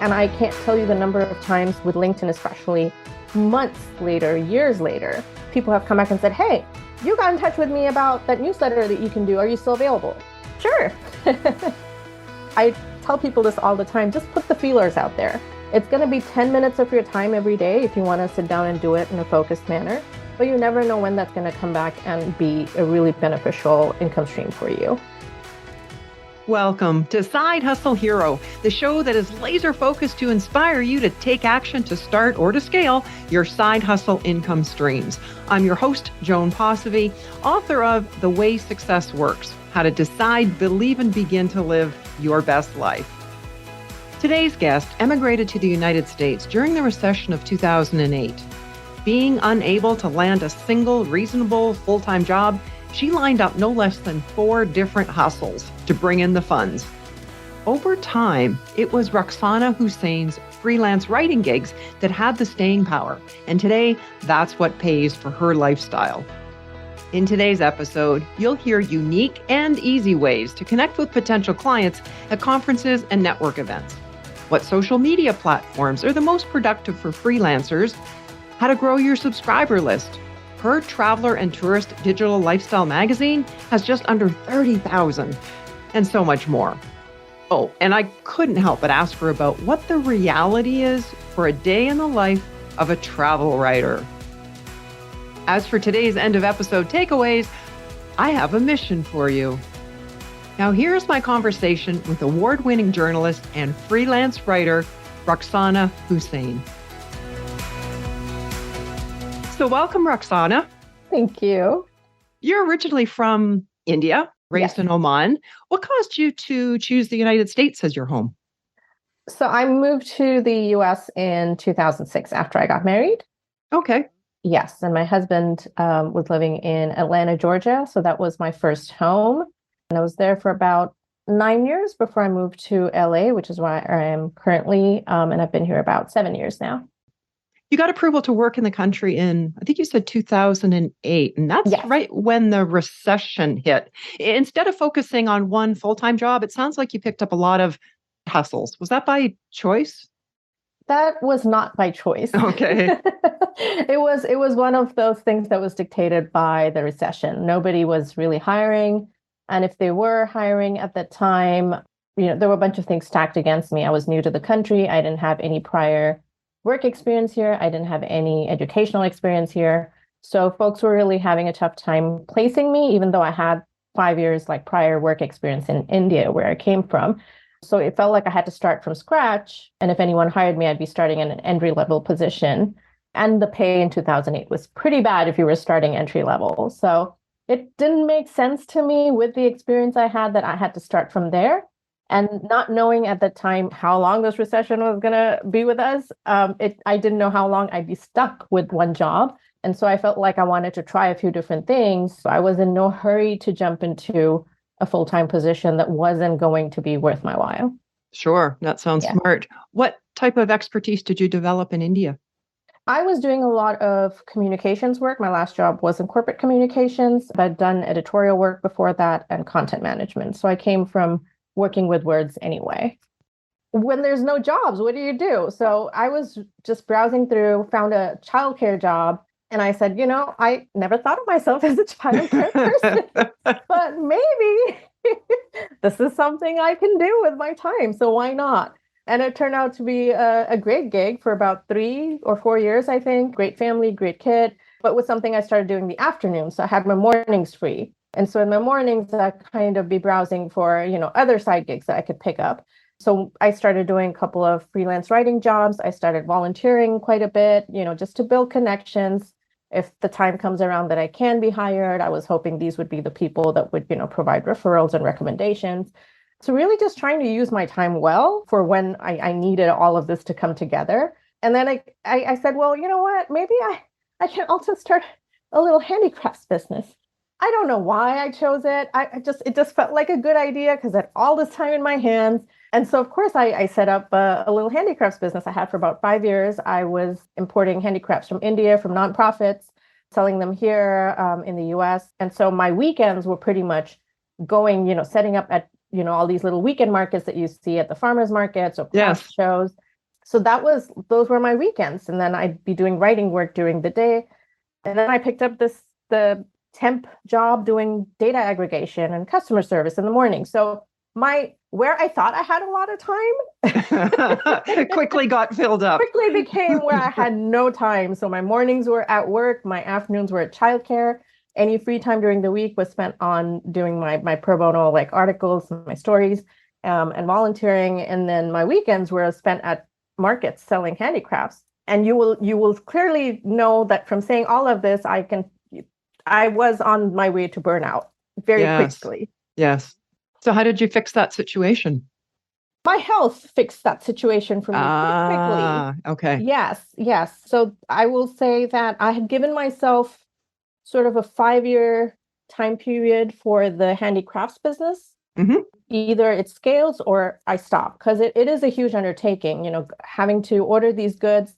And I can't tell you the number of times with LinkedIn, especially months later, years later, people have come back and said, hey, you got in touch with me about that newsletter that you can do. Are you still available? Sure. I tell people this all the time. Just put the feelers out there. It's going to be 10 minutes of your time every day if you want to sit down and do it in a focused manner. But you never know when that's going to come back and be a really beneficial income stream for you. Welcome to Side Hustle Hero, the show that is laser focused to inspire you to take action to start or to scale your side hustle income streams. I'm your host, Joan Posivy, author of The Way Success Works, How to Decide, Believe, and Begin to Live Your Best Life. Today's guest emigrated to the United States during the recession of 2008. Being unable to land a single reasonable full-time job, she lined up no less than 4 different hustles to bring in the funds. Over time, it was Ruksana Hussain's freelance writing gigs that had the staying power. And today, that's what pays for her lifestyle. In today's episode, you'll hear unique and easy ways to connect with potential clients at conferences and network events, what social media platforms are the most productive for freelancers, how to grow your subscriber list. Her traveler and tourist digital lifestyle magazine has just under 30,000, and so much more. Oh, and I couldn't help but ask her about what the reality is for a day in the life of a travel writer. As for today's end of episode takeaways, I have a mission for you. Now here's my conversation with award-winning journalist and freelance writer, Ruksana Hussain. So welcome, Ruksana. Thank you. You're originally from India, raised in Oman. What caused you to choose the United States as your home? So I moved to the US in 2006 after I got married. Okay. Yes. And my husband was living in Atlanta, Georgia. So that was my first home. And I was there for about 9 years before I moved to LA, which is where I am currently. And I've been here about 7 years now. You got approval to work in the country in, I think you said 2008, and that's right when the recession hit. Instead of focusing on one full-time job, it sounds like you picked up a lot of hustles. Was that by choice? That was not by choice. Okay. It was one of those things that was dictated by the recession. Nobody was really hiring. And if they were hiring at that time, there were a bunch of things stacked against me. I was new to the country. I didn't have any prior work experience here. I didn't have any educational experience here. So folks were really having a tough time placing me, even though I had 5 years prior work experience in India, where I came from. So it felt like I had to start from scratch. And if anyone hired me, I'd be starting in an entry-level position. And the pay in 2008 was pretty bad if you were starting entry level. So it didn't make sense to me with the experience I had that I had to start from there. And not knowing at the time how long this recession was going to be with us, I didn't know how long I'd be stuck with one job. And so I felt like I wanted to try a few different things. I was in no hurry to jump into a full-time position that wasn't going to be worth my while. Sure. That sounds smart. What type of expertise did you develop in India? I was doing a lot of communications work. My last job was in corporate communications, but I'd done editorial work before that and content management. So I came from working with words anyway. When there's no jobs, what do you do? So I was just browsing through, found a childcare job, and I said, I never thought of myself as a childcare person, but maybe this is something I can do with my time. So why not? And it turned out to be a great gig for about 3 or 4 years, I think. Great family, great kid, but was something I started doing in the afternoon. So I had my mornings free. And so in the mornings, I kind of be browsing for, other side gigs that I could pick up. So I started doing a couple of freelance writing jobs. I started volunteering quite a bit, just to build connections. If the time comes around that I can be hired, I was hoping these would be the people that would, provide referrals and recommendations. So really just trying to use my time well for when I needed all of this to come together. And then I said, well, you know what, maybe I can also start a little handicrafts business. I don't know why I chose it. It just felt like a good idea because I had all this time in my hands. And so, of course, I set up a little handicrafts business I had for about 5 years. I was importing handicrafts from India, from nonprofits, selling them here in the US. And so my weekends were pretty much going, setting up at, all these little weekend markets that you see at the farmers markets or craft shows. So those were my weekends. And then I'd be doing writing work during the day. And then I picked up the temp job doing data aggregation and customer service in the morning. So where I thought I had a lot of time quickly got filled up. quickly became where I had no time. So my mornings were at work, my afternoons were at childcare. Any free time during the week was spent on doing my pro bono like articles, my stories, and volunteering. And then my weekends were spent at markets selling handicrafts. And you will clearly know that from saying all of this, I was on my way to burnout very quickly. Yes. So how did you fix that situation? My health fixed that situation for me quickly. Okay. Yes. So I will say that I had given myself sort of a 5-year time period for the handicrafts business. Mm-hmm. Either it scales or I stop, because it is a huge undertaking, having to order these goods,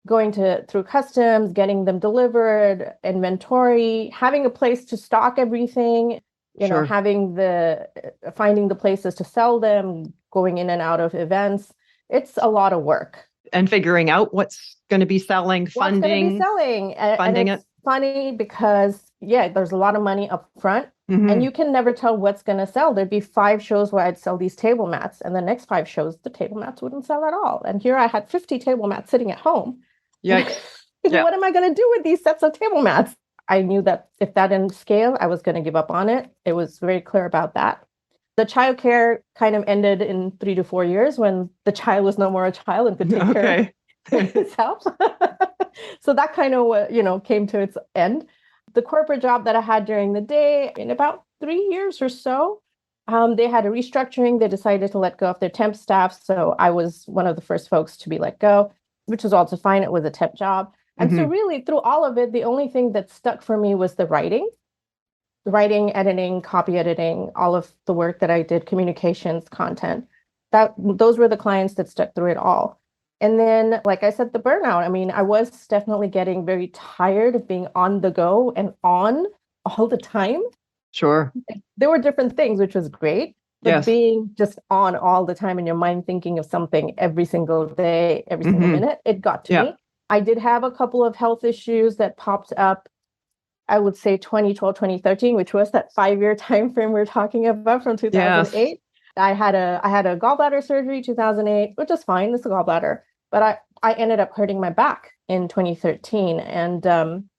going through customs, getting them delivered, inventory, having a place to stock everything, Sure. finding the places to sell them, going in and out of events. It's a lot of work. And figuring out what's going to be selling, funding. What's going to be selling. Funding and it's funny because, there's a lot of money up front. Mm-hmm. And you can never tell what's going to sell. There'd be 5 shows where I'd sell these table mats, and the next 5 shows, the table mats wouldn't sell at all. And here I had 50 table mats sitting at home. Yikes. Yeah. What am I going to do with these sets of table mats? I knew that if that didn't scale, I was going to give up on it. It was very clear about that. The childcare kind of ended in 3 to 4 years when the child was no more a child and could take care of himself. So that kind of, came to its end. The corporate job that I had during the day, in about 3 years or so, they had a restructuring. They decided to let go of their temp staff. So I was one of the first folks to be let go, which was also fine. It was a temp job. And so really through all of it, the only thing that stuck for me was the writing, editing, copy editing, all of the work that I did, communications, content. Those were the clients that stuck through it all. And then, like I said, the burnout. I mean, I was definitely getting very tired of being on the go and on all the time. Sure. There were different things, which was great. But being just on all the time in your mind, thinking of something every single day, every single minute, it got to me. I did have a couple of health issues that popped up, I would say 2012, 2013, which was that 5-year time frame we're talking about from 2008. Yes. I had a gallbladder surgery 2008, which is fine. It's a gallbladder. But I ended up hurting my back in 2013. And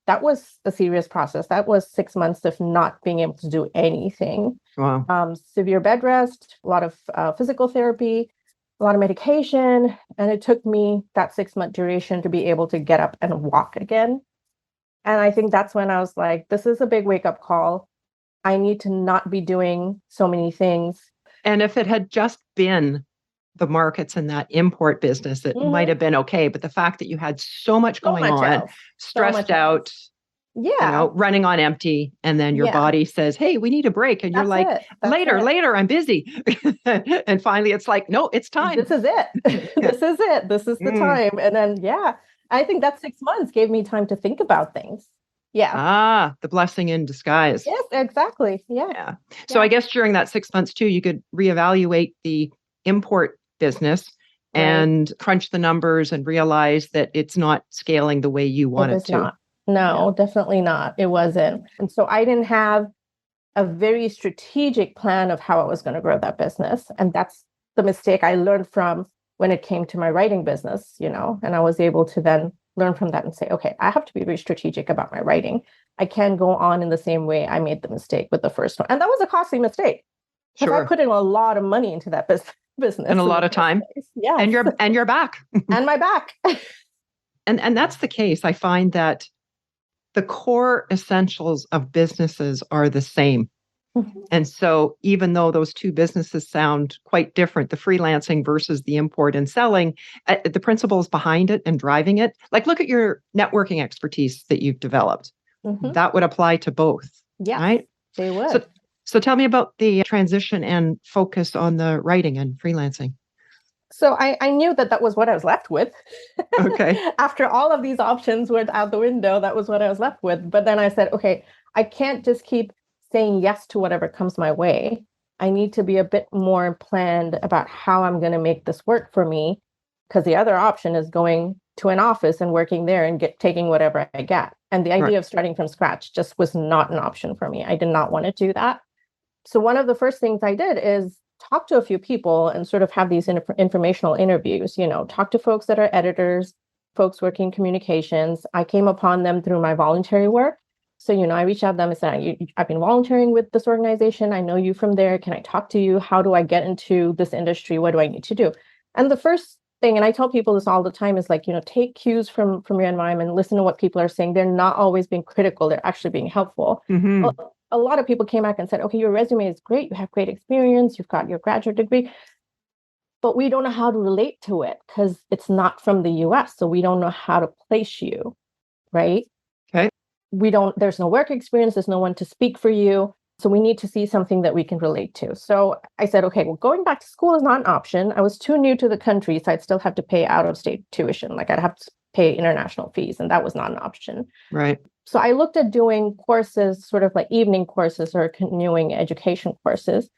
that was a serious process. That was 6 months of not being able to do anything. Wow. Severe bed rest, a lot of physical therapy, a lot of medication. And it took me that 6-month duration to be able to get up and walk again. And I think that's when I was like, this is a big wake-up call. I need to not be doing so many things. And if it had just been the markets and that import business, it might have been okay. But the fact that you had so much going on, stressed out, running on empty, and then your body says, hey, we need a break. And you're like, later, I'm busy. And finally it's like, no, it's time. This is it. This is it. This is the time. And then, I think that 6 months gave me time to think about things. Yeah. The blessing in disguise. Yes, exactly. Yeah. So I guess during that 6 months too, you could reevaluate the import business and crunch the numbers and realize that it's not scaling the way you want it to. Not. No, definitely not. It wasn't. And so I didn't have a very strategic plan of how I was going to grow that business. And that's the mistake I learned from when it came to my writing business, and I was able to then learn from that and say, okay, I have to be very strategic about my writing. I can't go on in the same way I made the mistake with the first one. And that was a costly mistake. Because I put in a lot of money into that business. And a lot of time. Yeah. And your back. And my back. And that's the case. I find that the core essentials of businesses are the same. Mm-hmm. And so even though those two businesses sound quite different, the freelancing versus the import and selling, the principles behind it and driving it, like look at your networking expertise that you've developed. Mm-hmm. That would apply to both. Yeah, right? They would. So tell me about the transition and focus on the writing and freelancing. So I knew that was what I was left with. Okay. After all of these options went out the window, that was what I was left with. But then I said, okay, I can't just keep saying yes to whatever comes my way. I need to be a bit more planned about how I'm going to make this work for me. because the other option is going to an office and working there and taking whatever I get. And the idea of starting from scratch just was not an option for me. I did not want to do that. So one of the first things I did is talk to a few people and sort of have these informational interviews, talk to folks that are editors, folks working communications. I came upon them through my voluntary work. So, I reached out to them and said, I've been volunteering with this organization. I know you from there. Can I talk to you? How do I get into this industry? What do I need to do? And the first thing, and I tell people this all the time, is like, take cues from your environment, listen to what people are saying. They're not always being critical. They're actually being helpful. Mm-hmm. A lot of people came back and said, okay, your resume is great. You have great experience. You've got your graduate degree, but we don't know how to relate to it because it's not from the US. So we don't know how to place you, right? Okay. There's no work experience. There's no one to speak for you. So we need to see something that we can relate to. So I said, okay, well, going back to school is not an option. I was too new to the country, so I'd still have to pay out-of-state tuition. Like I'd have to pay international fees, and that was not an option. Right. So I looked at doing courses, sort of like evening courses or continuing education courses.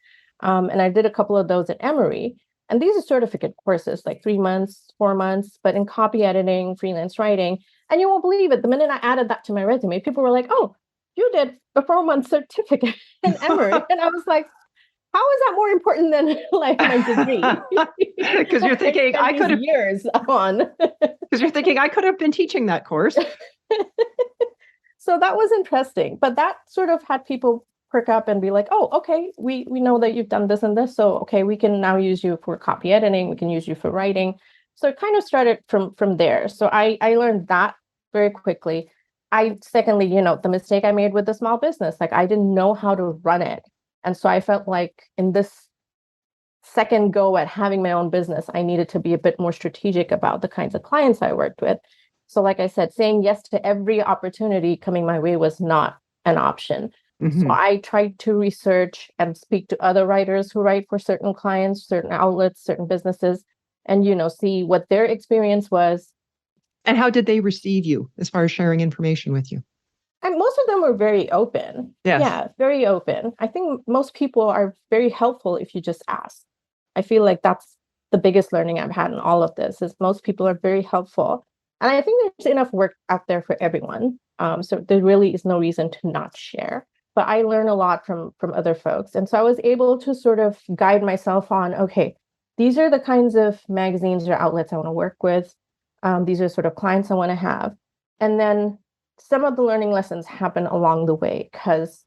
And I did a couple of those at Emory. And these are certificate courses, like 3 months, 4 months, but in copy editing, freelance writing. And you won't believe it. The minute I added that to my resume, people were like, oh, you did a 4-month certificate in Emory. And I was like, how is that more important than like my degree? Because you're thinking I could have years on. Because you're thinking I could have been teaching that course. So that was interesting. But that sort of had people perk up and be like, oh, okay, we know that you've done this and this. So, okay, we can now use you for copy editing. We can use you for writing. So it kind of started from there. So I learned that very quickly. Secondly, the mistake I made with the small business, like I didn't know how to run it. And so I felt like in this second go at having my own business, I needed to be a bit more strategic about the kinds of clients I worked with. So like I said, saying yes to every opportunity coming my way was not an option. Mm-hmm. So I tried to research and speak to other writers who write for certain clients, certain outlets, certain businesses, and, see what their experience was. And how did they receive you as far as sharing information with you? And most of them were very open. Yes. Yeah, very open. I think most people are very helpful if you just ask. I feel like that's the biggest learning I've had in all of this is most people are very helpful. And I think there's enough work out there for everyone. So there really is no reason to not share. But I learn a lot from other folks. And so I was able to sort of guide myself on, okay, these are the kinds of magazines or outlets I want to work with. These are sort of clients I want to have. And then some of the learning lessons happen along the way because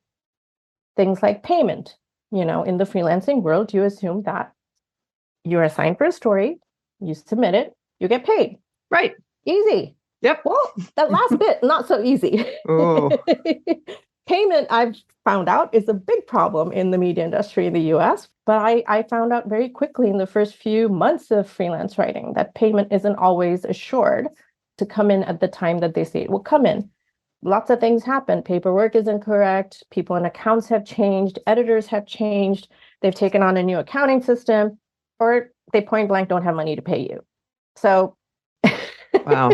things like payment, in the freelancing world, you assume that you're assigned for a story, you submit it, you get paid. Right. Easy. Yep. Well, that last bit, not so easy. Oh. Payment, I've found out, is a big problem in the media industry in the US. But I found out very quickly in the first few months of freelance writing that payment isn't always assured to come in at the time that they say it will come in. Lots of things happen. Paperwork is incorrect. People in accounts have changed. Editors have changed. They've taken on a new accounting system, or they point blank don't have money to pay you. So wow.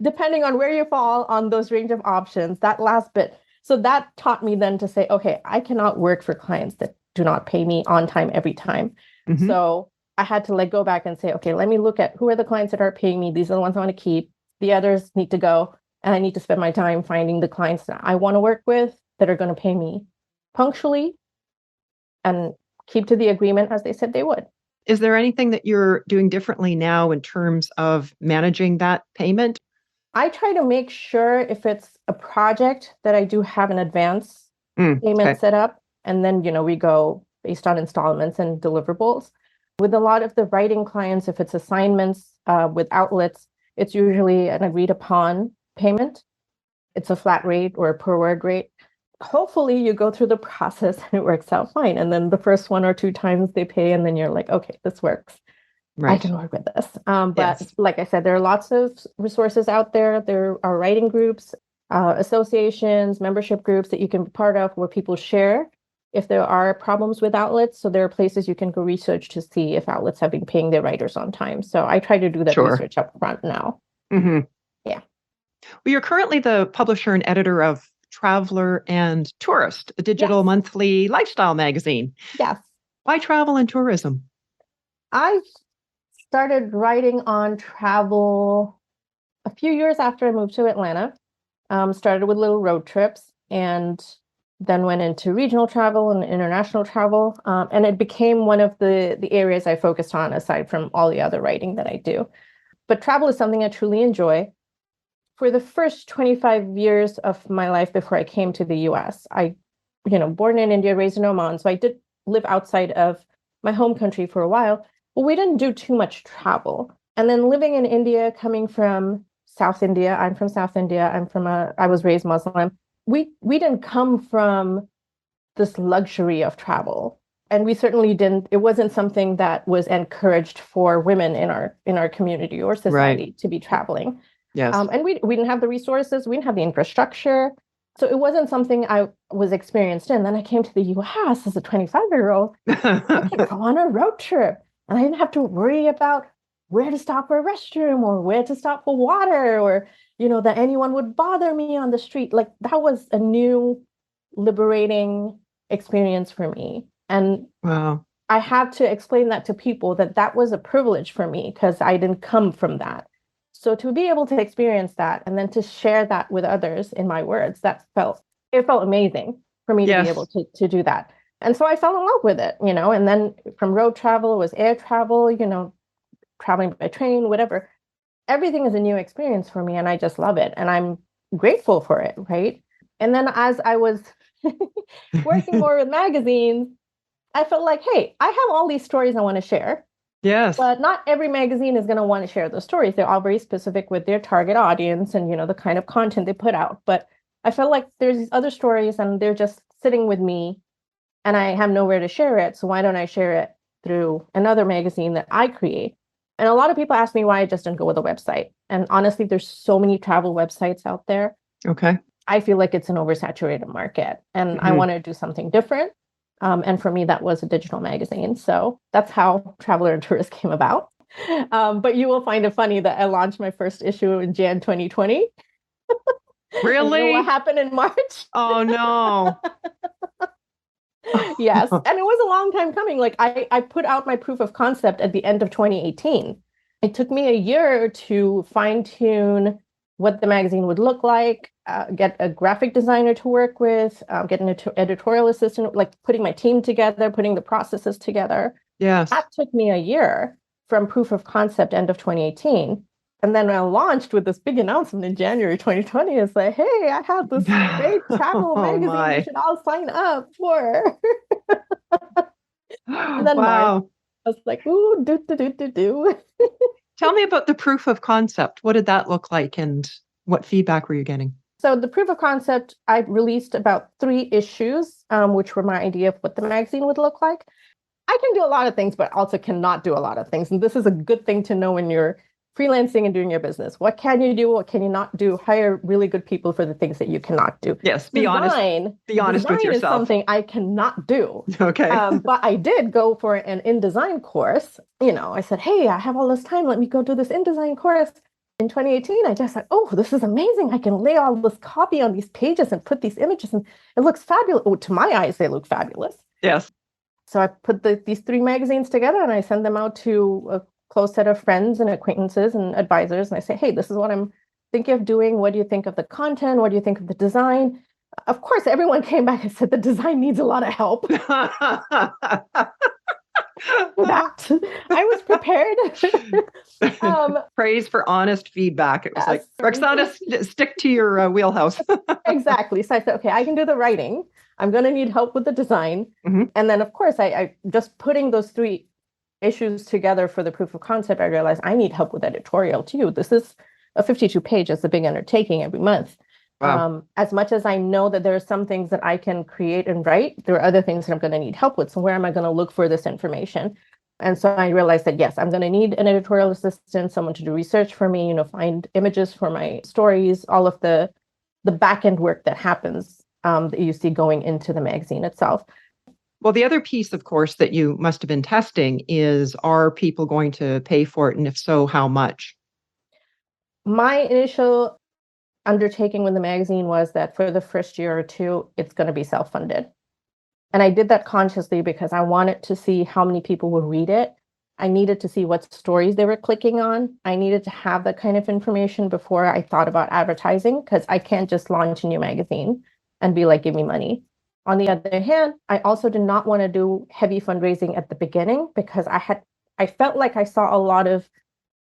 Depending on where you fall on those range of options, that last bit. So that taught me then to say, okay, I cannot work for clients that do not pay me on time every time. Mm-hmm. So I had to go back and say, okay, let me look at who are the clients that are paying me. These are the ones I want to keep. The others need to go. And I need to spend my time finding the clients that I want to work with that are going to pay me punctually and keep to the agreement as they said they would. Is there anything that you're doing differently now in terms of managing that payment? I try to make sure if it's a project that I do have an advance payment set up. And then, we go based on installments and deliverables. With a lot of the writing clients, if it's assignments with outlets, it's usually an agreed upon payment. It's a flat rate or a per word rate. Hopefully you go through the process and it works out fine. And then the first 1 or 2 times they pay, and then you're like, okay, this works. Right. I can work with this. But yes. Like I said, there are lots of resources out there. There are writing groups, associations, membership groups that you can be part of where people share if there are problems with outlets. So there are places you can go research to see if outlets have been paying their writers on time. So I try to do that research up front now. Mm-hmm. Yeah. Well, you're currently the publisher and editor of Traveler and Tourist, a digital monthly lifestyle magazine. Yes. Why travel and tourism? I started writing on travel a few years after I moved to Atlanta. Started with little road trips and then went into regional travel and international travel. And it became one of the areas I focused on aside from all the other writing that I do. But travel is something I truly enjoy. For the first 25 years of my life before I came to the US, born in India, raised in Oman. So I did live outside of my home country for a while, but we didn't do too much travel. And then living in India, coming from South India, I'm from South India. I was raised Muslim. We didn't come from this luxury of travel. And we certainly didn't, it wasn't something that was encouraged for women in our community or society to be traveling. Yes. And we didn't have the resources, we didn't have the infrastructure. So it wasn't something I was experienced in. Then I came to the US as a 25-year-old. I could go on a road trip and I didn't have to worry about where to stop for a restroom or where to stop for water or, that anyone would bother me on the street. Like that was a new liberating experience for me. And wow. I had to explain that to people that was a privilege for me because I didn't come from that. So to be able to experience that and then to share that with others in my words, it felt amazing for me to be able to do that. And so I fell in love with it, and then from road travel, it was air travel, traveling by train, whatever. Everything is a new experience for me and I just love it. And I'm grateful for it, right? And then as I was working more with magazines, I felt like, hey, I have all these stories I want to share. Yes. But not every magazine is going to want to share those stories. They're all very specific with their target audience and, the kind of content they put out. But I felt like there's these other stories and they're just sitting with me and I have nowhere to share it. So why don't I share it through another magazine that I create? And a lot of people ask me why I just didn't go with a website. And honestly, there's so many travel websites out there. Okay. I feel like it's an oversaturated market and I want to do something different. And for me, that was a digital magazine. So that's how Traveler and Tourist came about. But you will find it funny that I launched my first issue in Jan 2020. Really? You know what happened in March? Oh, no. Yes. And it was a long time coming. Like I put out my proof of concept at the end of 2018. It took me a year to fine tune what the magazine would look like, get a graphic designer to work with, get an editorial assistant, like putting my team together, putting the processes together. Yes. That took me a year from proof of concept end of 2018. And then I launched with this big announcement in January 2020. It's like, hey, I have this great travel magazine you should all sign up for. And then March, I was like, ooh, do. Tell me about the proof of concept. What did that look like and what feedback were you getting? So the proof of concept, I released about 3 issues, which were my idea of what the magazine would look like. I can do a lot of things, but also cannot do a lot of things. And this is a good thing to know when you're freelancing and doing your business. What can you do? What can you not do? Hire really good people for the things that you cannot do. Yes, be honest. Be honest with yourself. Is something I cannot do. Okay. But I did go for an InDesign course. I said, hey, I have all this time. Let me go do this InDesign course. In 2018, I just said, oh, this is amazing. I can lay all this copy on these pages and put these images and it looks fabulous. Oh, to my eyes, they look fabulous. Yes. So I put these 3 magazines together and I send them out to a close set of friends and acquaintances and advisors. And I say, hey, this is what I'm thinking of doing. What do you think of the content? What do you think of the design? Of course, everyone came back and said the design needs a lot of help. That I was prepared. Praise for honest feedback. It was like, Ruksana, stick to your wheelhouse. Exactly. So I said, okay, I can do the writing. I'm going to need help with the design. Mm-hmm. And then, of course, I just putting those 3 issues together for the proof of concept, I realized I need help with editorial too. This is a 52-page. It's a big undertaking every month. Wow. As much as I know that there are some things that I can create and write, there are other things that I'm going to need help with. So where am I going to look for this information? And so I realized that, yes, I'm going to need an editorial assistant, someone to do research for me, find images for my stories, all of the back end work that happens that you see going into the magazine itself. Well, the other piece, of course, that you must have been testing is, are people going to pay for it? And if so, how much? My initial undertaking with the magazine was that for the first year or 2, it's going to be self-funded. And I did that consciously because I wanted to see how many people would read it I needed to see what stories they were clicking on. I needed to have that kind of information before I thought about advertising, because I can't just launch a new magazine and be like, give me money. On the other hand, I also did not want to do heavy fundraising at the beginning, because I felt like I saw a lot of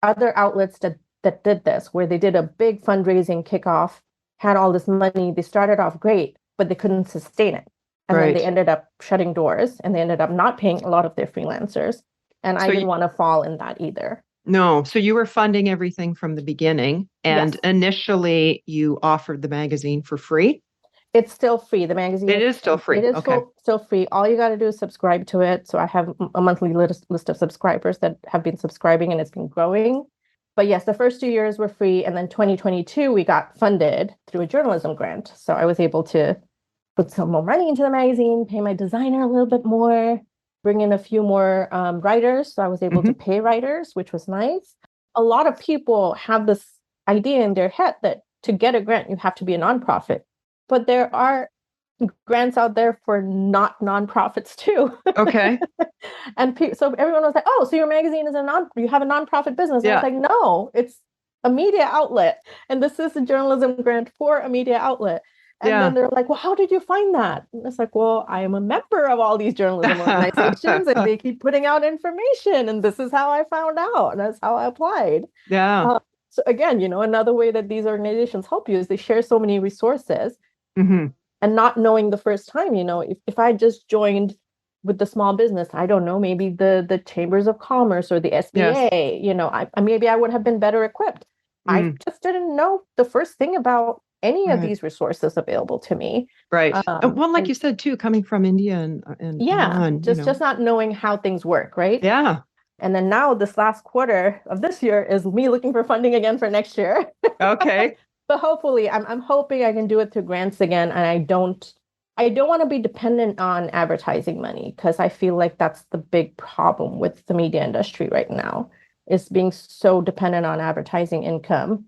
other outlets that did this, where they did a big fundraising kickoff, had all this money, they started off great, but they couldn't sustain it. And then they ended up shutting doors, and they ended up not paying a lot of their freelancers. And I didn't want to fall in that either. No. So you were funding everything from the beginning. And initially you offered the magazine for free? It's still free. The magazine is still free. It is still free. All you got to do is subscribe to it. So I have a monthly list of subscribers that have been subscribing, and it's been growing. But yes, the first 2 years were free. And then 2022, we got funded through a journalism grant. So I was able to put some more money into the magazine, pay my designer a little bit more, bring in a few more writers. So I was able to pay writers, which was nice. A lot of people have this idea in their head that to get a grant, you have to be a nonprofit. But there are grants out there for not nonprofits too. Okay. And so everyone was like, oh, so your magazine is you have a nonprofit business. And I was like, no, it's a media outlet. And this is a journalism grant for a media outlet. And then they're like, well, how did you find that? And it's like, well, I am a member of all these journalism organizations, and they keep putting out information. And this is how I found out. And that's how I applied. Yeah. So again, another way that these organizations help you is they share so many resources. And not knowing the first time, if I just joined with the small business, I don't know, maybe the chambers of commerce or the SBA, maybe I would have been better equipped. I just didn't know the first thing about any of these resources available to me. Right. Well, like you said, too, coming from India and just not knowing how things work. Right. Yeah. And then now this last quarter of this year is me looking for funding again for next year. Okay. But hopefully I'm hoping I can do it through grants again. And I don't want to be dependent on advertising money, because I feel like that's the big problem with the media industry right now, is being so dependent on advertising income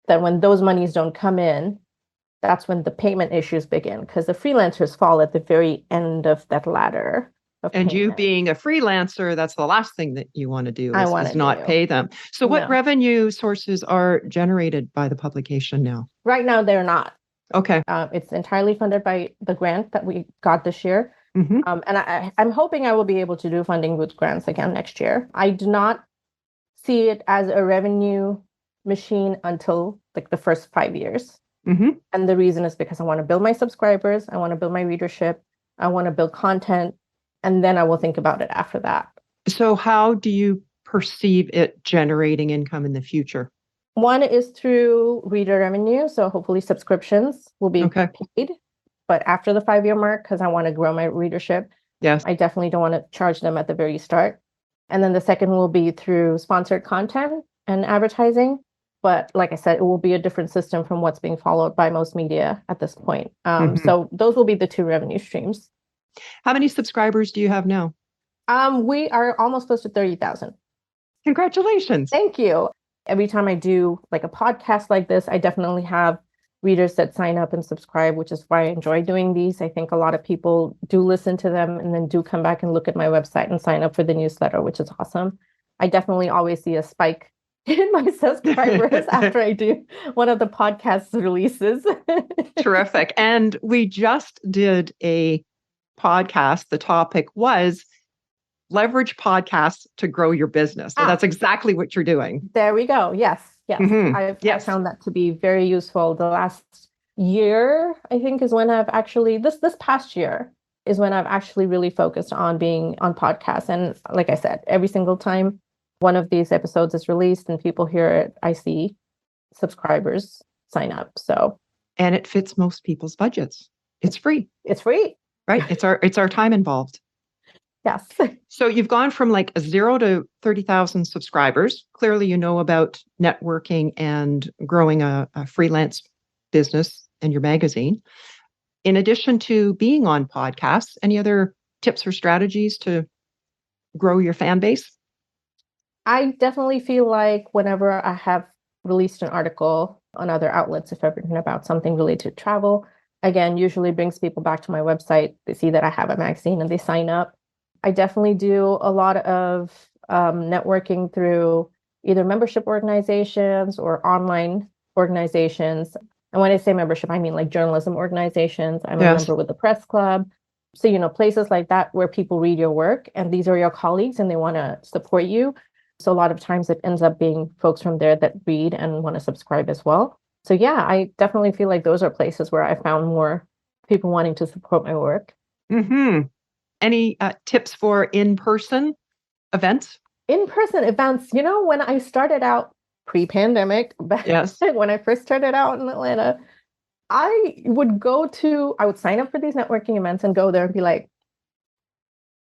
that when those monies don't come in, that's when the payment issues begin, because the freelancers fall at the very end of that ladder. And you being a freelancer, that's the last thing that you want to do is not pay them. So what revenue sources are generated by the publication now? Right now, they're not. Okay. It's entirely funded by the grant that we got this year. And I'm hoping I will be able to do funding with grants again next year. I do not see it as a revenue machine until like the first 5 years. And the reason is because I want to build my subscribers. I want to build my readership. I want to build content. And then I will think about it after that. So how do you perceive it generating income in the future? One is through reader revenue. So hopefully subscriptions will be paid. But after the 5-year mark, because I want to grow my readership, I definitely don't want to charge them at the very start. And then the second will be through sponsored content and advertising. But like I said, it will be a different system from what's being followed by most media at this point. So those will be the two revenue streams. How many subscribers do you have now? We are almost close to 30,000. Congratulations. Thank you. Every time I do like a podcast like this, I definitely have readers that sign up and subscribe, which is why I enjoy doing these. I think a lot of people do listen to them and then do come back and look at my website and sign up for the newsletter, which is awesome. I definitely always see a spike in my subscribers after I do one of the podcast releases. Terrific. And we just did a podcast. The topic was leverage podcasts to grow your business. So that's exactly what you're doing. There we go. Yes. I've found that to be very useful. The last year, I think, is when I've actually, this past year is when I've actually really focused on being on podcasts. And like I said, every single time one of these episodes is released and people hear it, I see subscribers sign up. And it fits most people's budgets. It's free. It's free. Right. It's our time involved. Yes. So you've gone from like 0 to 30,000 subscribers. Clearly, you know about networking and growing a freelance business and your magazine. In addition to being on podcasts, any other tips or strategies to grow your fan base? I definitely feel like whenever I have released an article on other outlets, if I've written about something related to travel, again, usually brings people back to my website. They see that I have a magazine and they sign up. I definitely do a lot of networking through either membership organizations or online organizations. And when I say membership, I mean like journalism organizations. I'm a member with the press club. So, places like that where people read your work and these are your colleagues and they want to support you. So a lot of times it ends up being folks from there that read and want to subscribe as well. So yeah, I definitely feel like those are places where I found more people wanting to support my work. Mm-hmm. Any tips for in-person events? In-person events, when I started out pre-pandemic, Yes. when I first started out in Atlanta, I would sign up for these networking events and go there and be like,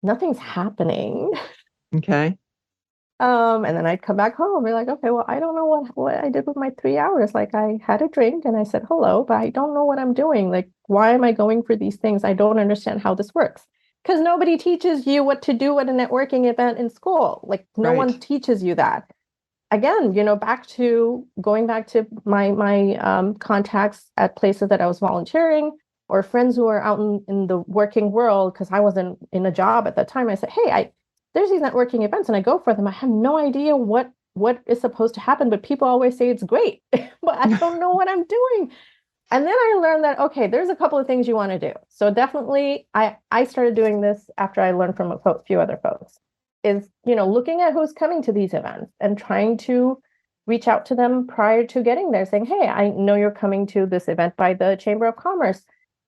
nothing's happening. Okay. And then I'd come back home and be like, okay, well, I don't know what I did with my 3 hours. Like I had a drink and I said hello, but I don't know what I'm doing. Like, why am I going for these things? I don't understand how this works. Because nobody teaches you what to do at a networking event in school. Like no one teaches you that. Again, going back to my contacts at places that I was volunteering or friends who are out in the working world, because I wasn't in a job at that time. I said, hey, there's these networking events and I go for them. I have no idea what is supposed to happen, but people always say it's great, but I don't know what I'm doing. And then I learned that, okay, there's a couple of things you want to do. So definitely I started doing this after I learned from a few other folks is, looking at who's coming to these events and trying to reach out to them prior to getting there saying, hey, I know you're coming to this event by the Chamber of Commerce.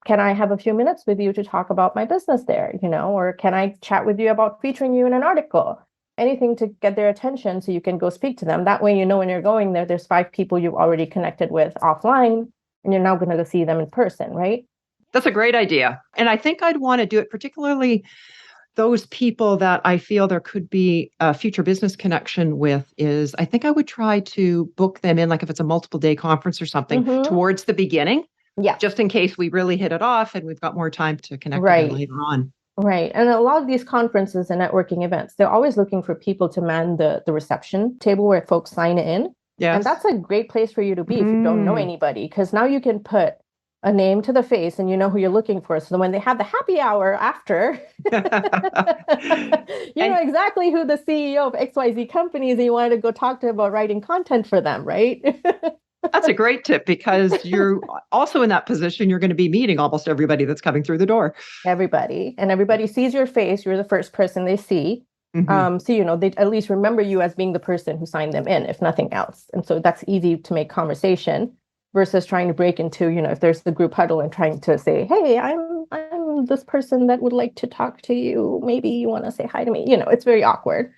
Can I have a few minutes with you to talk about my business there, or can I chat with you about featuring you in an article? Anything to get their attention so you can go speak to them. That way, when you're going there, there's 5 people you've already connected with offline, and you're now going to go see them in person, right? That's a great idea. And I think I'd want to do it, particularly those people that I feel there could be a future business connection with is I think I would try to book them in, like if it's a multiple day conference or something, towards the beginning. Yeah. Just in case we really hit it off and we've got more time to connect again later on. Right. And a lot of these conferences and networking events, they're always looking for people to man the reception table where folks sign in. Yes. And that's a great place for you to be if you don't know anybody, because now you can put a name to the face and you know who you're looking for. So when they have the happy hour after, you know exactly who the CEO of XYZ company is and you wanted to go talk to about writing content for them, right? That's a great tip because you're also in that position. You're going to be meeting almost everybody that's coming through the door. Everybody. And everybody sees your face. You're the first person they see. So, they at least remember you as being the person who signed them in, if nothing else. And so that's easy to make conversation versus trying to break into, if there's the group huddle and trying to say, hey, I'm this person that would like to talk to you. Maybe you want to say hi to me. It's very awkward.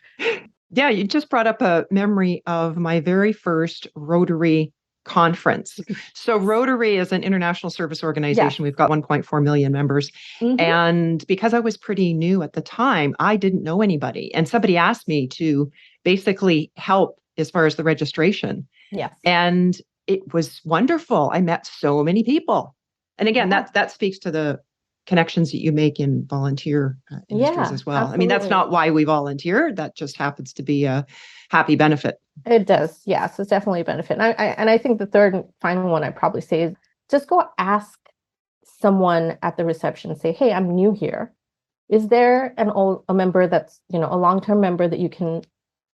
Yeah, you just brought up a memory of my very first Rotary conference. So Rotary is an international service organization. We've got 1.4 million members. And because I was pretty new at the time, I didn't know anybody. And somebody asked me to basically help as far as the registration. Yes. And it was wonderful. I met so many people. And again, that speaks to the connections that you make in volunteer industries as well. Absolutely. I mean, that's not why we volunteer. That just happens to be a happy benefit. It does. Yes, it's definitely a benefit. And I think the third and final one I'd probably say is just go ask someone at the reception, say, hey, I'm new here. Is there a member that's, a long-term member that you can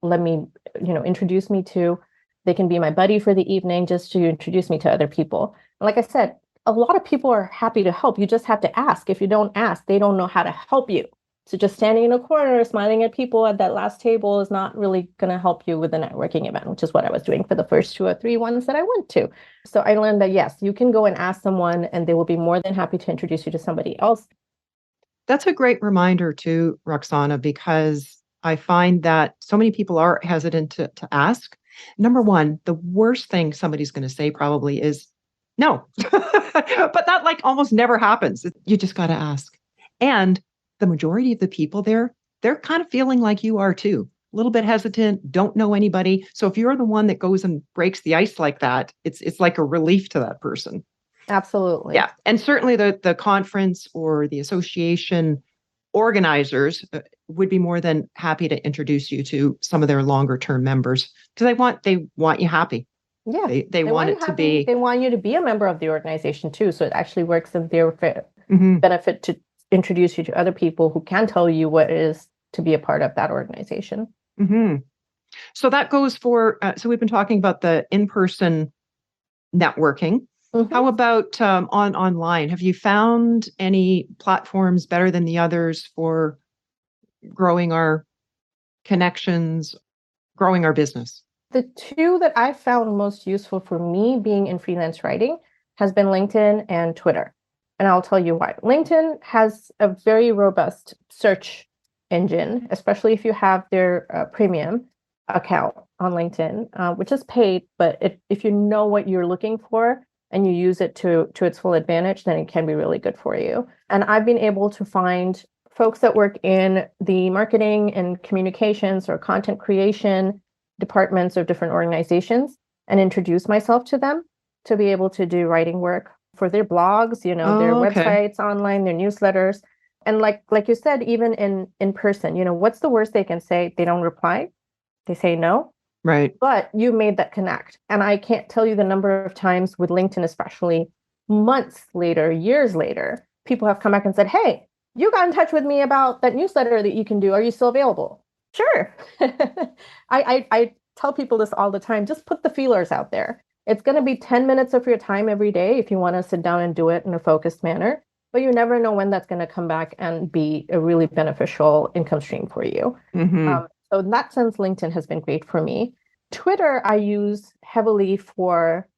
let me, introduce me to? They can be my buddy for the evening just to introduce me to other people. And like I said, a lot of people are happy to help. You just have to ask. If you don't ask, they don't know how to help you. So just standing in a corner, smiling at people at that last table is not really going to help you with the networking event, which is what I was doing for the first 2 or 3 ones that I went to. So I learned that, yes, you can go and ask someone and they will be more than happy to introduce you to somebody else. That's a great reminder too, Ruksana, because I find that so many people are hesitant to ask. Number one, the worst thing somebody's going to say probably is no, but that almost never happens. You just got to ask. And the majority of the people there, they're kind of feeling like you are too, a little bit hesitant, don't know anybody. So if you're the one that goes and breaks the ice like that, it's like a relief to that person. Absolutely. Yeah. And certainly the conference or the association organizers would be more than happy to introduce you to some of their longer term members because they want you happy. Yeah. They want it to be. They want you to be a member of the organization too. So it actually works in their benefit to introduce you to other people who can tell you what it is to be a part of that organization. Hmm. So that goes for, so we've been talking about the in-person networking. Mhm. How about online? Have you found any platforms better than the others for growing our connections, growing our business? The two that I found most useful for me being in freelance writing has been LinkedIn and Twitter. And I'll tell you why. LinkedIn has a very robust search engine, especially if you have their premium account on LinkedIn, which is paid. But if you know what you're looking for and you use it to its full advantage, then it can be really good for you. And I've been able to find folks that work in the marketing and communications or content creation departments of different organizations and introduce myself to them to be able to do writing work for their blogs, their Oh, okay. websites online, their newsletters. And like you said, even in person, what's the worst they can say? They don't reply. They say no, Right. but you made that connect. And I can't tell you the number of times with LinkedIn, especially months later, years later, people have come back and said, "Hey, you got in touch with me about that newsletter that you can do. Are you still available?" Sure. I tell people this all the time. Just put the feelers out there. It's going to be 10 minutes of your time every day if you want to sit down and do it in a focused manner. But you never know when that's going to come back and be a really beneficial income stream for you. Hmm. So in that sense, LinkedIn has been great for me. Twitter, I use heavily for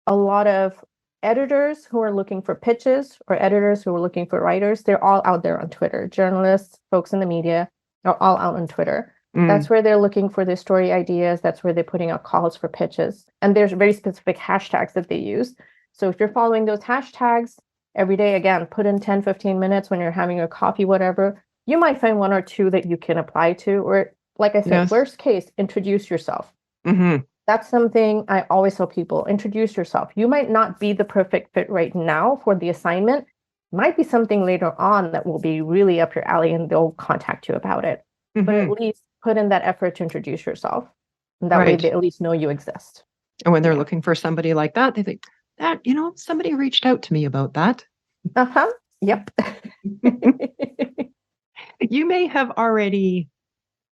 a lot of editors who are looking for pitches or editors who are looking for writers. They're all out there on Twitter. Journalists, folks in the media are all out on Twitter. Mm. That's where they're looking for their story ideas. That's where they're putting out calls for pitches. And there's very specific hashtags that they use. So if you're following those hashtags every day, again, put in 10, 15 minutes when you're having a coffee, whatever, you might find one or two that you can apply to. Or, like I said, Yes. worst case, introduce yourself. Hmm. That's something I always tell people, introduce yourself. You might not be the perfect fit right now for the assignment. Might be something later on that will be really up your alley and they'll contact you about it. But at Hmm. least put in that effort to introduce yourself. And that way Right. they at least know you exist. And when they're Yeah. looking for somebody like that, they think that, somebody reached out to me about that. Uh-huh. Yep. You may have already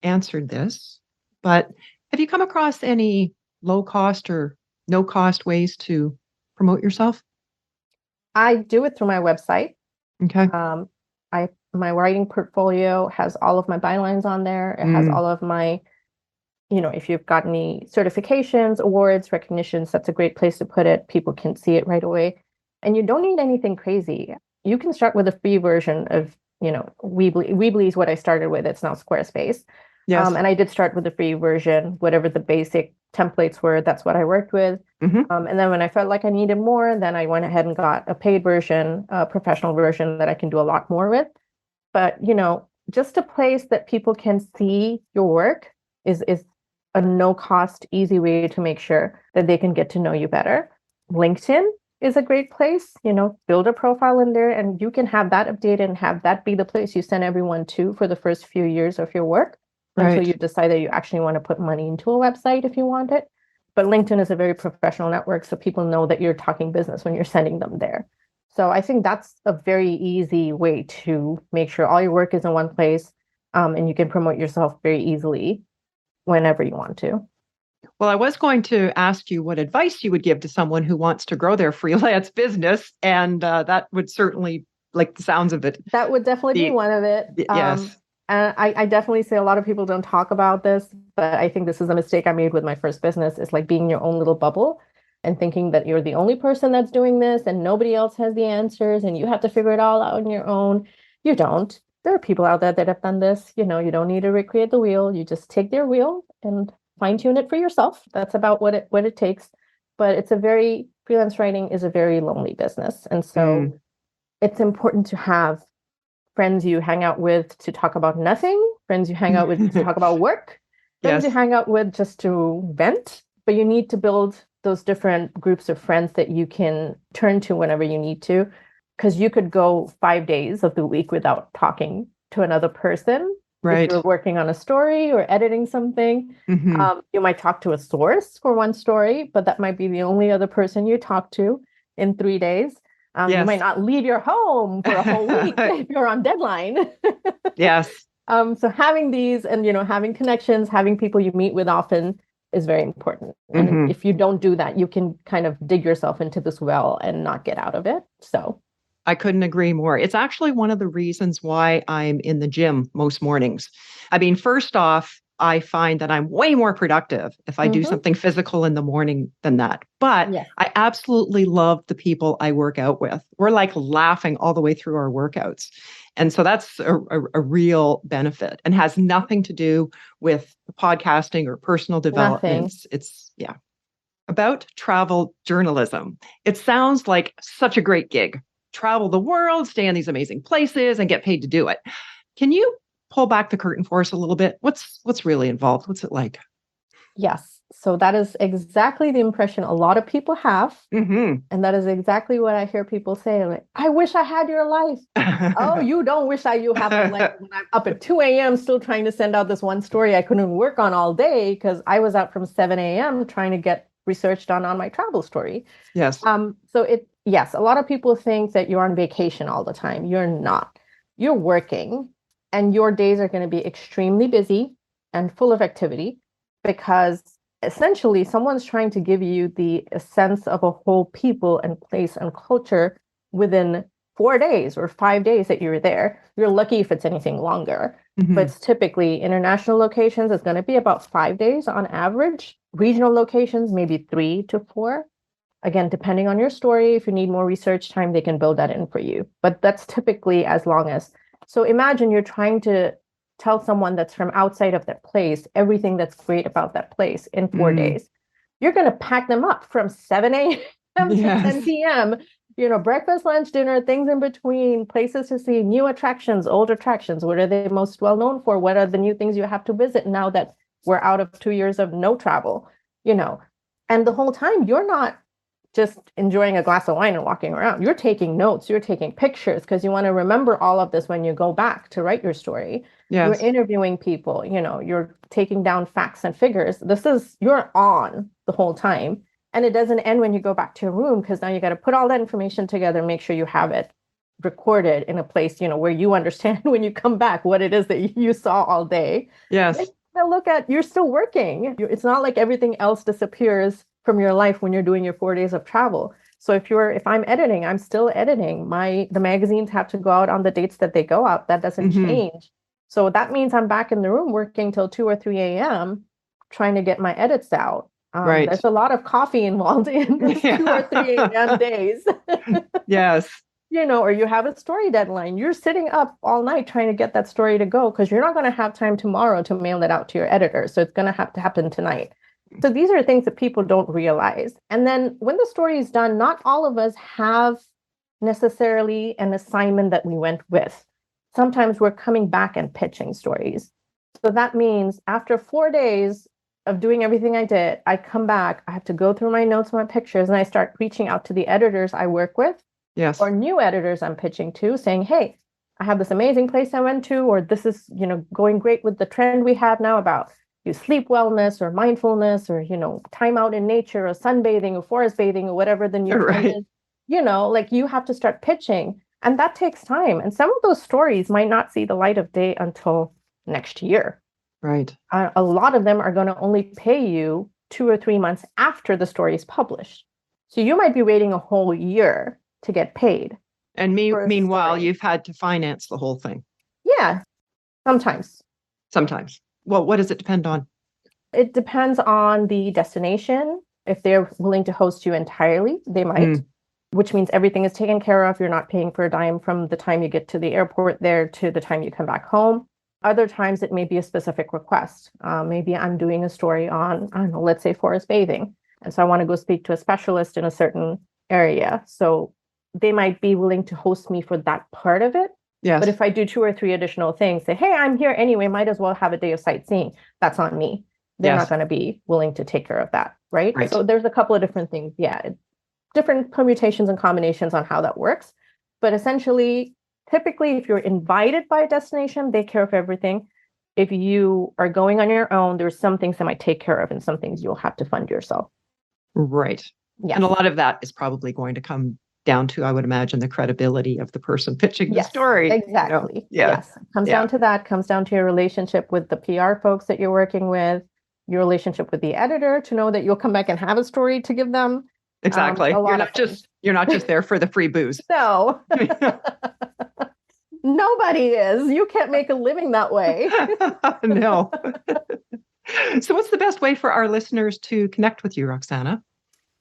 answered this, but have you come across any low cost or no cost ways to promote yourself? I do it through my website. Okay. Um, my writing portfolio has all of my bylines on there. It has Mm, all of my if you've got any certifications, awards, recognitions, that's a great place to put it. People can see it right away. And you don't need anything crazy. You can start with a free version of, Weebly. Weebly is what I started with. It's now Squarespace. yes. And I did start with the free version, whatever the basic templates were, that's what I worked with. Hmm. And then when I felt like I needed more, then I went ahead and got a paid version, a professional version that I can do a lot more with. But, just a place that people can see your work is a no cost, easy way to make sure that they can get to know you better. LinkedIn is a great place, build a profile in there and you can have that updated and have that be the place you send everyone to for the first few years of your work until Right. you decide that you actually want to put money into a website if you want it. But LinkedIn is a very professional network, so people know that you're talking business when you're sending them there. So I think that's a very easy way to make sure all your work is in one place, and you can promote yourself very easily whenever you want to. Well, I was going to ask you what advice you would give to someone who wants to grow their freelance business, and that would certainly, like the sounds of it, That would definitely be be one of it. yes. And I definitely say a lot of people don't talk about this, but I think this is a mistake I made with my first business. It's like being in your own little bubble and thinking that you're the only person that's doing this and nobody else has the answers and you have to figure it all out on your own. You don't. There are people out there that have done this. You don't need to recreate the wheel. You just take their wheel and fine tune it for yourself. That's about what it takes. But freelance writing is a very lonely business. And so Mm, it's important to have friends you hang out with to talk about nothing, friends you hang out with to talk about work, friends you yes. hang out with just to vent. But you need to build those different groups of friends that you can turn to whenever you need to. Because you could go 5 days of the week without talking to another person. If you're Right. working on a story or editing something, Hmm. you might talk to a source for one story, but that might be the only other person you talk to in 3 days. You might Yes. not leave your home for a whole week if you're on deadline. Yes. So having these and, having connections, having people you meet with often is very important. And if you don't do that, you can kind of dig yourself into this well and not get out of it. So I couldn't agree more. It's actually one of the reasons why I'm in the gym most mornings. I mean, first off, I find that I'm way more productive if I do something physical in the morning than that. But yes. I absolutely love the people I work out with. We're like laughing all the way through our workouts. And so that's a real benefit and has nothing to do with podcasting or personal development. Nothing. It's, yeah, about travel journalism. It sounds like such a great gig. Travel the world, stay in these amazing places, and get paid to do it. Can you pull back the curtain for us a little bit? What's really involved? What's it like? Yes. So that is exactly the impression a lot of people have. Mm-hmm. And that is exactly what I hear people say. Like, I wish I had your life. Oh, you don't wish you have my life when I'm up at 2 a.m. still trying to send out this one story I couldn't work on all day because I was out from 7 a.m. trying to get research done on my travel story. Yes. Yes, a lot of people think that you're on vacation all the time. You're not. You're working and your days are going to be extremely busy and full of activity because essentially someone's trying to give you the sense of a whole people and place and culture within 4 days or 5 days that you're there. You're lucky if it's anything longer. But it's typically international locations, it's going to be about 5 days on average. Regional locations, maybe 3 to 4. Again, depending on your story, if you need more research time, they can build that in for you. But that's typically as long as. So imagine you're trying to tell someone that's from outside of that place everything that's great about that place in 4 days. You're going to pack them up from 7 a.m. to 10 p.m. Breakfast, lunch, dinner, things in between, places to see, new attractions, old attractions. What are they most well known for? What are the new things you have to visit now that we're out of 2 years of no travel? And the whole time you're not just enjoying a glass of wine and walking around. You're taking notes, you're taking pictures because you want to remember all of this when you go back to write your story. You're interviewing people, you're taking down facts and figures. You're on the whole time. And it doesn't end when you go back to your room because now you got to put all that information together and make sure you have it recorded in a place, where you understand when you come back what it is that you saw all day. Yes. You're still working. It's not like everything else disappears from your life when you're doing your 4 days of travel. So if I'm editing, I'm still editing. The magazines have to go out on the dates that they go out. That doesn't change. So that means I'm back in the room working till 2 or 3 a.m. trying to get my edits out. There's a lot of coffee involved in those 2 or 3 a.m. days. Yes. Or you have a story deadline. You're sitting up all night trying to get that story to go because you're not going to have time tomorrow to mail it out to your editor. So it's going to have to happen tonight. So these are things that people don't realize. And then when the story is done, not all of us have necessarily an assignment that we went with. Sometimes we're coming back and pitching stories. So that means after 4 days of doing everything I did, I come back, I have to go through my notes, my pictures, and I start reaching out to the editors I work with. Yes. Or new editors I'm pitching to, saying, hey, I have this amazing place I went to, or this is, going great with the trend we have now about sleep wellness or mindfulness or, time out in nature or sunbathing or forest bathing or whatever the new trend is. You have to start pitching. And that takes time. And some of those stories might not see the light of day until next year. Right. A lot of them are going to only pay you 2 or 3 months after the story is published. So you might be waiting a whole year to get paid. And meanwhile, you've had to finance the whole thing. Yeah, sometimes. Well, what does it depend on? It depends on the destination. If they're willing to host you entirely, they might, which means everything is taken care of. You're not paying for a dime from the time you get to the airport there to the time you come back home. Other times it may be a specific request. Maybe I'm doing a story on, I don't know, let's say forest bathing. And so I want to go speak to a specialist in a certain area. So they might be willing to host me for that part of it. Yes. But if I do 2 or 3 additional things, say, hey, I'm here anyway, might as well have a day of sightseeing. That's on me. They're not going to be willing to take care of that. Right. So there's a couple of different things. Yeah. Different permutations and combinations on how that works. But essentially, typically, if you're invited by a destination, they care of everything. If you are going on your own, there's some things they might take care of and some things you'll have to fund yourself. Right. Yeah. And a lot of that is probably going to come down to, I would imagine, the credibility of the person pitching the Yes, story. exactly. Yeah. Yes. Comes down to that, comes down to your relationship with the PR folks that you're working with, your relationship with the editor to know that you'll come back and have a story to give them. Exactly. A lot of things. You're not just there for the free booze. No. Nobody is. You can't make a living that way. No. So what's the best way for our listeners to connect with you, Ruksana?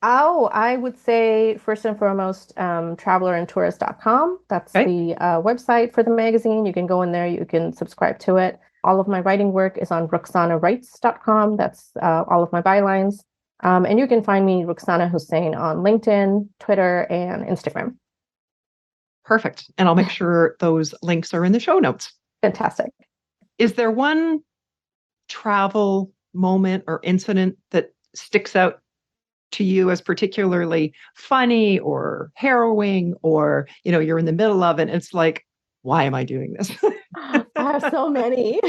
Oh, I would say first and foremost, travelerandtourist.com. That's the website for the magazine. You can go in there, you can subscribe to it. All of my writing work is on ruksanawrites.com. That's all of my bylines. And you can find me, Ruksana Hussain, on LinkedIn, Twitter, and Instagram. Perfect. And I'll make sure those links are in the show notes. Fantastic. Is there one travel moment or incident that sticks out to you as particularly funny or harrowing, or, you're in the middle of it and it's like, why am I doing this? I have so many.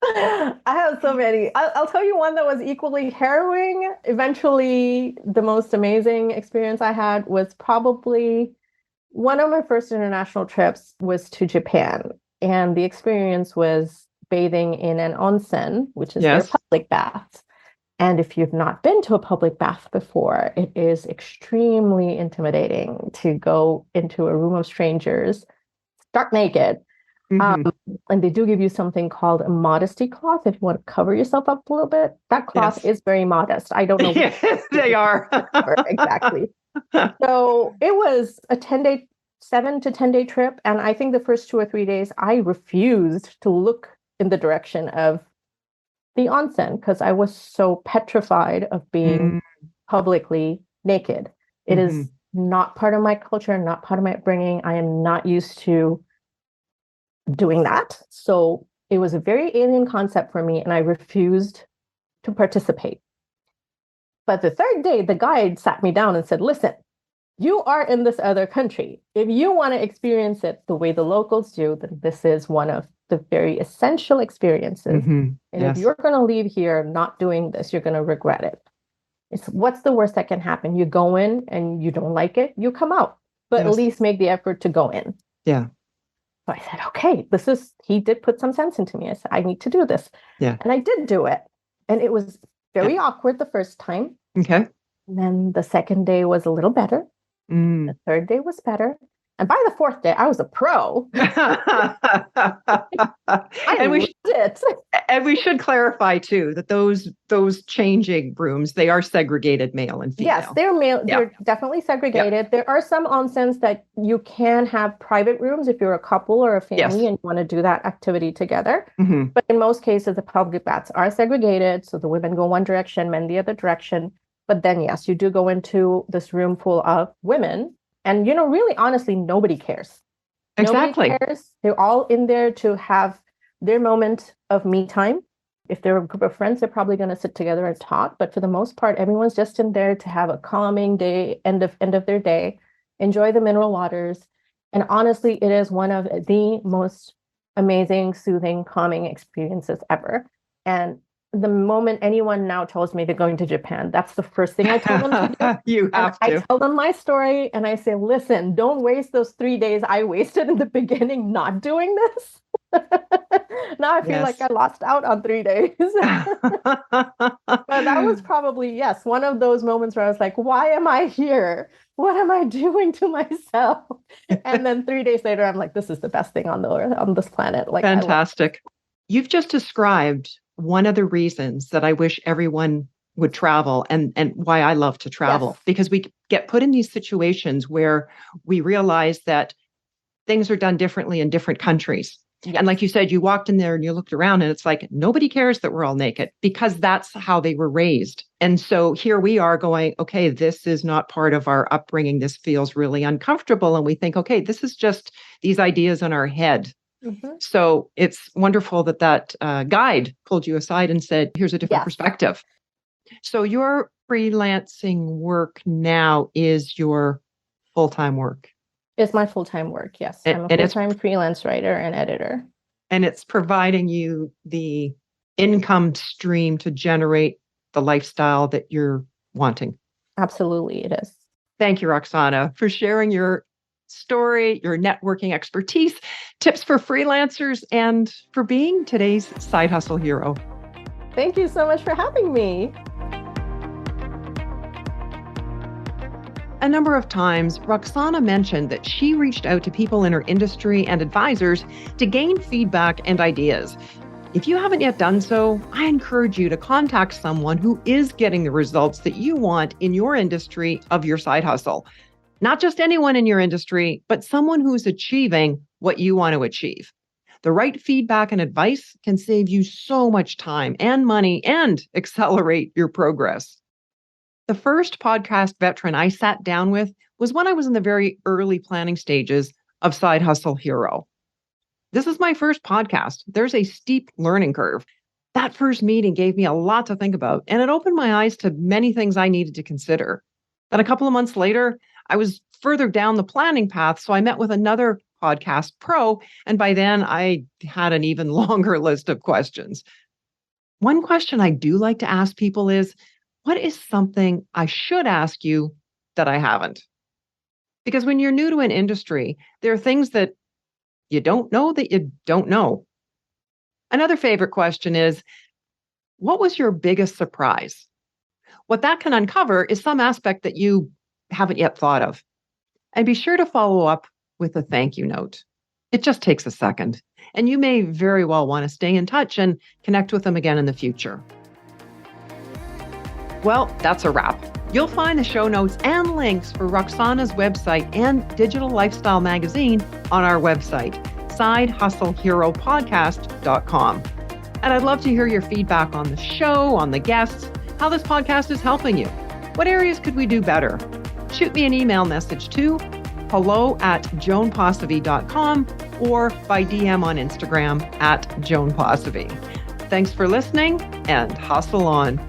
I have so many. I'll tell you one that was equally harrowing. Eventually, the most amazing experience I had was probably one of my first international trips was to Japan. And the experience was bathing in an onsen, which is their public baths. And if you've not been to a public bath before, it is extremely intimidating to go into a room of strangers, stark naked. And they do give you something called a modesty cloth if you want to cover yourself up a little bit. That cloth is very modest. I don't know. Yes, they are. Exactly. So it was a 7 to 10 day trip. And I think the first 2 or 3 days, I refused to look in the direction of the onsen because I was so petrified of being publicly naked. It is not part of my culture, not part of my upbringing. I am not used to doing that. So it was a very alien concept for me, and I refused to participate. But the third day, the guide sat me down and said, listen, you are in this other country. If you want to experience it the way the locals do, then this is one of the very essential experiences. And if you're going to leave here not doing this, you're going to regret it. What's the worst that can happen? You go in and you don't like it, you come out, but at least make the effort to go in. Yeah. So I said, okay, he did put some sense into me. I said, I need to do this. Yeah. And I did do it. And it was very awkward the first time. Okay. And then the second day was a little better. The third day was better. And by the fourth day, I was a pro. And we should clarify too that those changing rooms, they are segregated male and female. Yes, they're male. Yeah. They're definitely segregated. Yeah. There are some onsens that you can have private rooms if you're a couple or a family and you want to do that activity together. But in most cases, the public baths are segregated. So the women go one direction, men the other direction. But then, yes, you do go into this room full of women. And, really, honestly, nobody cares. Exactly. Nobody cares. They're all in there to have their moment of me time. If they're a group of friends, they're probably going to sit together and talk. But for the most part, everyone's just in there to have a calming day, end of their day, enjoy the mineral waters. And honestly, it is one of the most amazing, soothing, calming experiences ever. And the moment anyone now tells me they're going to Japan, that's the first thing I tell them to do. You have to. I tell them my story and I say, listen, don't waste those 3 days I wasted in the beginning not doing this. Now I feel like I lost out on 3 days. But that was probably, one of those moments where I was like, why am I here? What am I doing to myself? And then 3 days later, I'm like, this is the best thing on this planet. Like, fantastic. You've just described one of the reasons that I wish everyone would travel and why I love to travel, because we get put in these situations where we realize that things are done differently in different countries. Yes. And like you said, you walked in there and you looked around and it's like, nobody cares that we're all naked because that's how they were raised. And so here we are going, okay, this is not part of our upbringing. This feels really uncomfortable. And we think, okay, this is just these ideas in our head. So it's wonderful that guide pulled you aside and said, here's a different perspective. So your freelancing work now is your full-time work. It's my full-time work, yes. I'm a full-time freelance writer and editor. And it's providing you the income stream to generate the lifestyle that you're wanting. Absolutely, it is. Thank you, Ruksana, for sharing your story, your networking expertise, tips for freelancers, and for being today's side hustle hero. Thank you so much for having me. A number of times, Ruksana mentioned that she reached out to people in her industry and advisors to gain feedback and ideas. If you haven't yet done so, I encourage you to contact someone who is getting the results that you want in your industry of your side hustle. Not just anyone in your industry, but someone who's achieving what you want to achieve. The right feedback and advice can save you so much time and money and accelerate your progress. The first podcast veteran I sat down with was when I was in the very early planning stages of Side Hustle Hero. This is my first podcast. There's a steep learning curve. That first meeting gave me a lot to think about, and it opened my eyes to many things I needed to consider. Then a couple of months later, I was further down the planning path, so I met with another podcast pro, and by then I had an even longer list of questions. One question I do like to ask people is, what is something I should ask you that I haven't? Because when you're new to an industry, there are things that you don't know that you don't know. Another favorite question is, what was your biggest surprise? What that can uncover is some aspect that you haven't yet thought of. And be sure to follow up with a thank you note. It just takes a second, and you may very well want to stay in touch and connect with them again in the future. Well, that's a wrap. You'll find the show notes and links for Ruksana's website and Digital Lifestyle Magazine on our website, sidehustleheropodcast.com. And I'd love to hear your feedback on the show, on the guests, how this podcast is helping you. What areas could we do better? Shoot me an email message to hello@joanposivy.com or by DM on Instagram @JoanPosivy. Thanks for listening and hustle on.